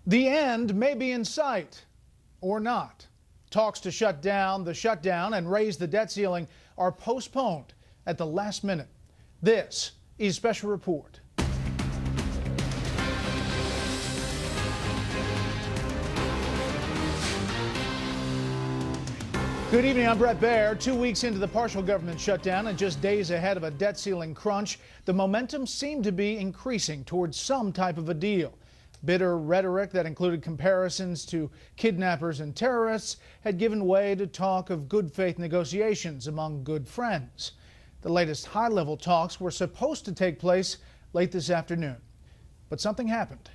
The end may be in sight or not. Talks to shut down the shutdown and raise the debt ceiling are postponed at the last minute. This is Special Report. Good evening, I'm Brett Baer. 2 weeks into the partial government shutdown and just days ahead of a debt ceiling crunch, the momentum seemed to be increasing towards some type of a deal. Bitter rhetoric that included comparisons to kidnappers and terrorists had given way to talk of good faith negotiations among good friends. The latest high-level talks were supposed to take place late this afternoon, but something happened.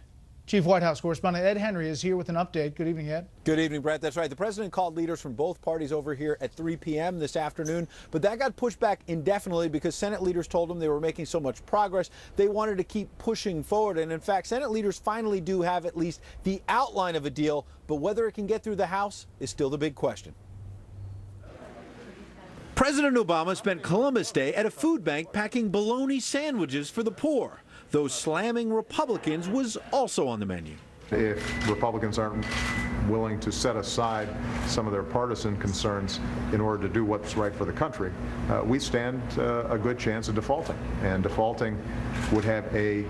Chief White House correspondent Ed Henry is here with an update. Good evening, Ed. Good evening, Brett. That's right. The president called leaders from both parties over here at 3 p.m. this afternoon, but that got pushed back indefinitely because Senate leaders told him they were making so much progress. They wanted to keep pushing forward. And in fact, Senate leaders finally do have at least the outline of a deal, but whether it can get through the House is still the big question. President Obama spent Columbus Day at a food bank packing bologna sandwiches for the poor. Those slamming Republicans was also on the menu. If Republicans aren't willing to set aside some of their partisan concerns in order to do what's right for the country, we stand a good chance of defaulting. And defaulting would have a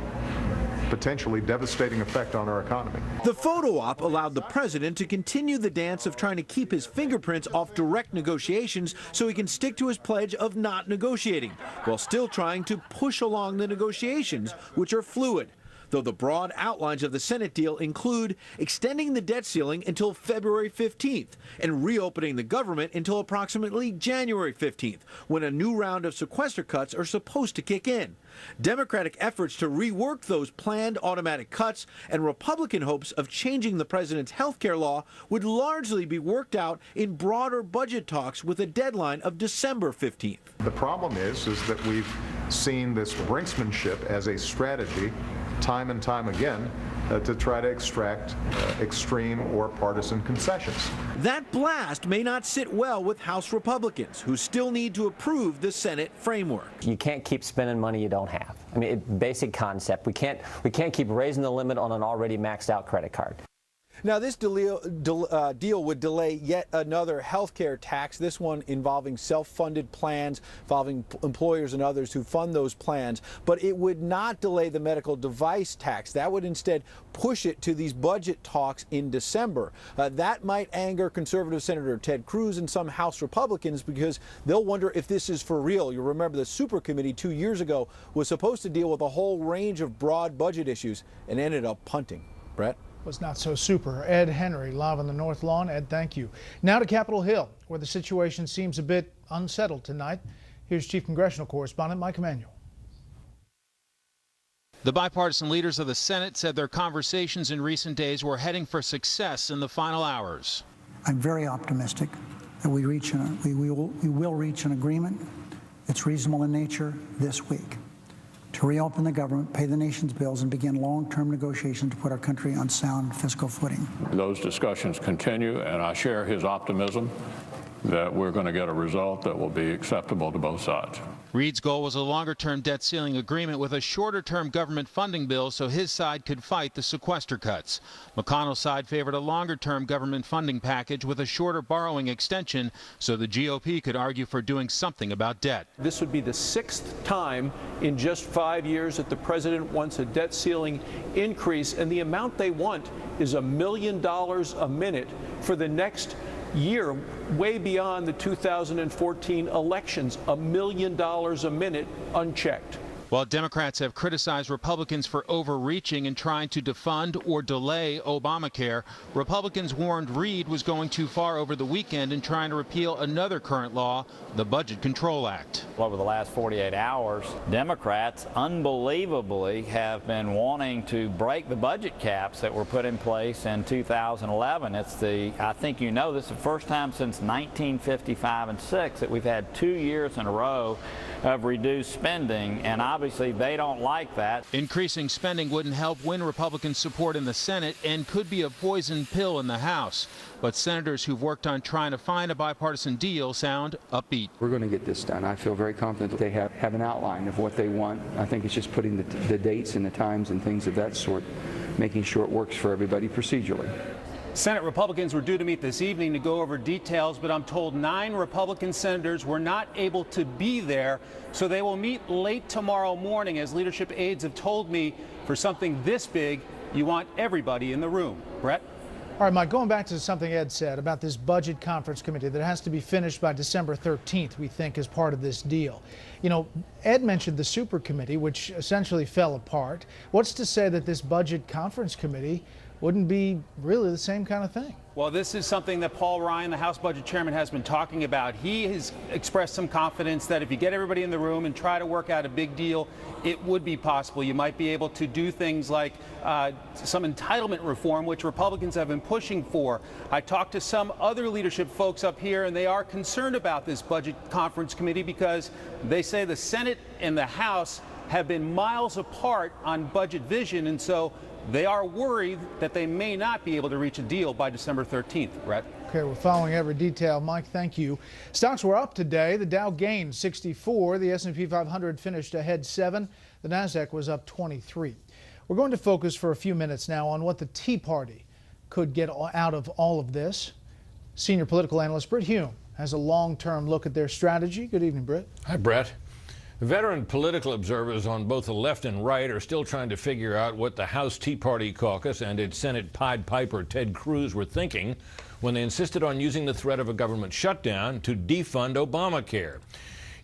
potentially devastating effect on our economy. The photo op allowed the president to continue the dance of trying to keep his fingerprints off direct negotiations so he can stick to his pledge of not negotiating, while still trying to push along the negotiations, which are fluid. Though the broad outlines of the Senate deal include extending the debt ceiling until February 15th and reopening the government until approximately January 15th, when a new round of sequester cuts are supposed to kick in. Democratic efforts to rework those planned automatic cuts and Republican hopes of changing the president's health care law would largely be worked out in broader budget talks with a deadline of December 15th. The problem is that we've seen this brinksmanship as a strategy time and time again to try to extract extreme or partisan concessions. That blast may not sit well with House Republicans, who still need to approve the Senate framework. You can't keep spending money you don't have. I mean, basic concept. We can't keep raising the limit on an already maxed out credit card. Now, this deal would delay yet another health care tax, this one involving self-funded plans, involving employers and others who fund those plans. But it would not delay the medical device tax. That would instead push it to these budget talks in December. That might anger conservative Senator Ted Cruz and some House Republicans because they'll wonder if this is for real. You remember the super committee 2 years ago was supposed to deal with a whole range of broad budget issues and ended up punting. Brett? Was not so super. Ed Henry, live on the North Lawn. Ed, thank you. Now to Capitol Hill, where the situation seems a bit unsettled tonight. Here's Chief Congressional Correspondent Mike Emanuel. The bipartisan leaders of the Senate said their conversations in recent days were heading for success in the final hours. I'm very optimistic that we will reach an agreement that's reasonable in nature this week to reopen the government, pay the nation's bills, and begin long-term negotiations to put our country on sound fiscal footing. Those discussions continue, and I share his optimism that we're going to get a result that will be acceptable to both sides. Reid's goal was a longer-term debt ceiling agreement with a shorter-term government funding bill so his side could fight the sequester cuts. McConnell's side favored a longer-term government funding package with a shorter borrowing extension so the GOP could argue for doing something about debt. This would be the 6th time in just 5 years that the president wants a debt ceiling increase, and the amount they want is $1 million a minute for the next year, way beyond the 2014 elections, $1 million a minute unchecked. While Democrats have criticized Republicans for overreaching and trying to defund or delay Obamacare, Republicans warned Reid was going too far over the weekend in trying to repeal another current law, the Budget Control Act. Over the last 48 hours, Democrats unbelievably have been wanting to break the budget caps that were put in place in 2011. I think you know, this is the first time since 1955 and 6 that we've had 2 years in a row of reduced spending, and obviously they don't like that. Increasing spending wouldn't help win Republican support in the Senate and could be a poison pill in the House. But senators who've worked on trying to find a bipartisan deal sound upbeat. We're going to get this done. I feel very confident that they have an outline of what they want. I think it's just putting the dates and the times and things of that sort making sure it works for everybody procedurally. Senate Republicans were due to meet this evening to go over details, but I'm told 9 Republican senators were not able to be there, so they will meet late tomorrow morning. As leadership aides have told me, for something this big, you want everybody in the room. Brett? All right, Mike, going back to something Ed said about this budget conference committee that has to be finished by December 13th, we think, as part of this deal. You know, Ed mentioned the super committee, which essentially fell apart. What's to say that this budget conference committee wouldn't be really the same kind of thing? Well, this is something that Paul Ryan, the House Budget Chairman, has been talking about. He has expressed some confidence that if you get everybody in the room and try to work out a big deal, it would be possible. You might be able to do things like some entitlement reform, which Republicans have been pushing for. I talked to some other leadership folks up here, and they are concerned about this budget conference committee because they say the Senate and the House have been miles apart on budget vision, and so they are worried that they may not be able to reach a deal by December 13th. Brett? Okay, we're following every detail. Mike, thank you. Stocks were up today. The Dow gained 64. The S&P 500 finished ahead 7. The Nasdaq was up 23. We're going to focus for a few minutes now on what the Tea Party could get out of all of this. Senior political analyst Britt Hume has a long-term look at their strategy. Good evening, Britt. Hi, Brett. Veteran political observers on both the left and right are still trying to figure out what the House Tea Party caucus and its Senate Pied Piper Ted Cruz were thinking when they insisted on using the threat of a government shutdown to defund Obamacare.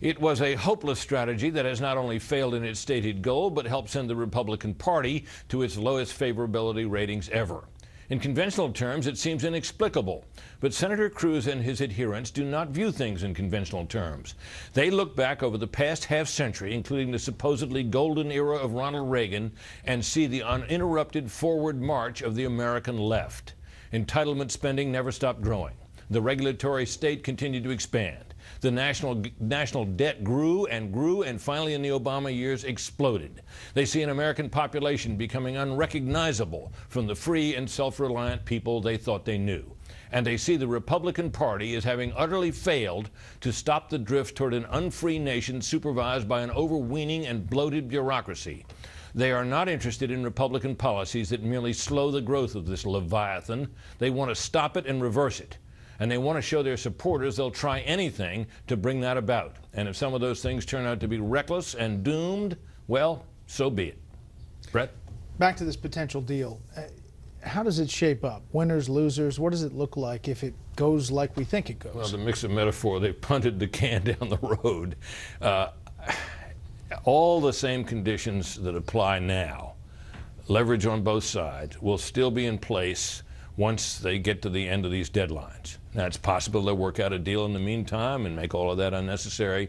It was a hopeless strategy that has not only failed in its stated goal, but helped send the Republican Party to its lowest favorability ratings ever. In conventional terms, it seems inexplicable, but Senator Cruz and his adherents do not view things in conventional terms. They look back over the past half-century, including the supposedly golden era of Ronald Reagan, and see the uninterrupted forward march of the American left. Entitlement spending never stopped growing. The regulatory state continued to expand. The national debt grew and finally in the Obama years exploded. They see an American population becoming unrecognizable from the free and self-reliant people they thought they knew. And they see the Republican Party as having utterly failed to stop the drift toward an unfree nation supervised by an overweening and bloated bureaucracy. They are not interested in Republican policies that merely slow the growth of this leviathan. They want to stop it and reverse it. And they want to show their supporters they'll try anything to bring that about. And if some of those things turn out to be reckless and doomed, well, so be it. Brett? Back to this potential deal. How does it shape up? Winners, losers? What does it look like if it goes like we think it goes? Well, to mix a metaphor, they punted the can down the road. All the same conditions that apply now, leverage on both sides, will still be in place once they get to the end of these deadlines. Now, it's possible they'll work out a deal in the meantime and make all of that unnecessary,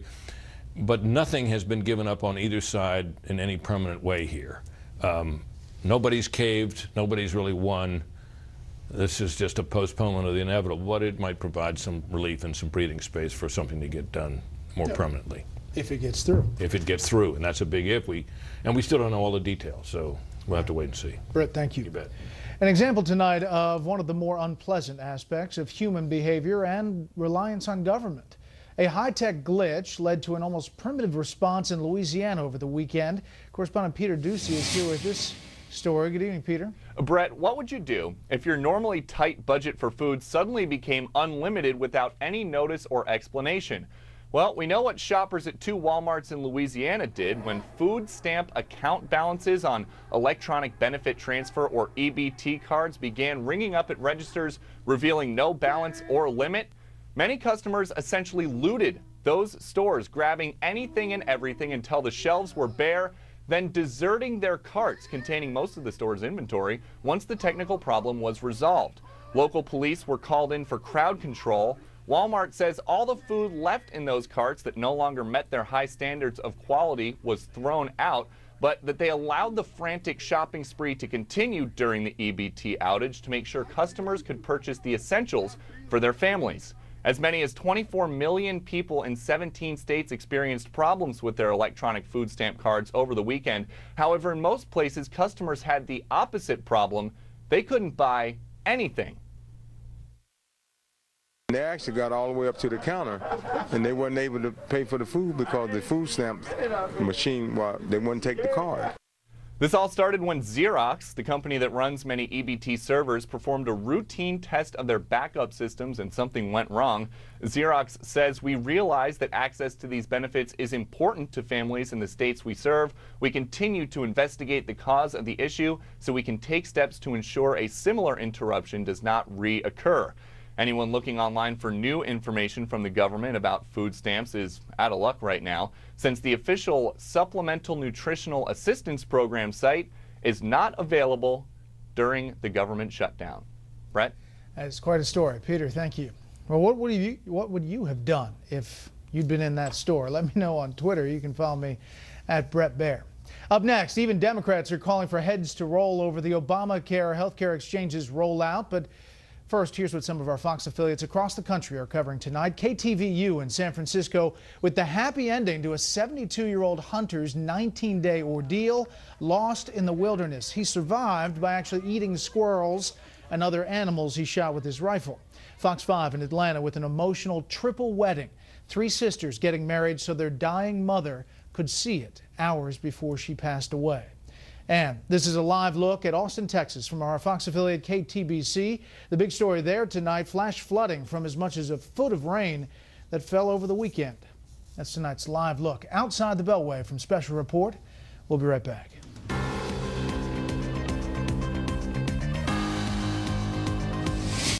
but nothing has been given up on either side in any permanent way here. Nobody's caved, nobody's really won. This is just a postponement of the inevitable, but it might provide some relief and some breathing space for something to get done more permanently. If it gets through. If it gets through, and that's a big if. And we still don't know all the details, so we'll have to wait and see. Brett, thank you. You bet. An example tonight of one of the more unpleasant aspects of human behavior and reliance on government. A high-tech glitch led to an almost primitive response in Louisiana over the weekend. Correspondent Peter Ducey is here with this story. Good evening, Peter. Brett, what would you do if your normally tight budget for food suddenly became unlimited without any notice or explanation? Well, we know what shoppers at 2 Walmarts in Louisiana did when food stamp account balances on electronic benefit transfer or EBT cards began ringing up at registers revealing no balance or limit. Many customers essentially looted those stores, grabbing anything and everything until the shelves were bare, then deserting their carts containing most of the store's inventory once the technical problem was resolved. Local police were called in for crowd control. Walmart says all the food left in those carts that no longer met their high standards of quality was thrown out, but that they allowed the frantic shopping spree to continue during the EBT outage to make sure customers could purchase the essentials for their families. As many as 24 million people in 17 states experienced problems with their electronic food stamp cards over the weekend. However, in most places, customers had the opposite problem. They couldn't buy anything. They actually got all the way up to the counter, and they weren't able to pay for the food because the food stamp machine, well, they wouldn't take the card. This all started when Xerox, the company that runs many EBT servers, performed a routine test of their backup systems and something went wrong. Xerox says, "We realize that access to these benefits is important to families in the states we serve. We continue to investigate the cause of the issue so we can take steps to ensure a similar interruption does not reoccur." Anyone looking online for new information from the government about food stamps is out of luck right now, since the official Supplemental Nutritional Assistance Program site is not available during the government shutdown. Brett? That's quite a story. Peter, thank you. Well, what would you have done if you'd been in that store? Let me know on Twitter. You can follow me at Brett Baer. Up next, even Democrats are calling for heads to roll over the Obamacare healthcare exchanges rollout, but first, here's what some of our Fox affiliates across the country are covering tonight. KTVU in San Francisco with the happy ending to a 72-year-old hunter's 19-day ordeal lost in the wilderness. He survived by actually eating squirrels and other animals he shot with his rifle. Fox 5 in Atlanta with an emotional triple wedding. 3 sisters getting married so their dying mother could see it hours before she passed away. And this is a live look at Austin, Texas from our Fox affiliate KTBC. The big story there tonight, flash flooding from as much as a foot of rain that fell over the weekend. That's tonight's live look outside the Beltway from Special Report. We'll be right back.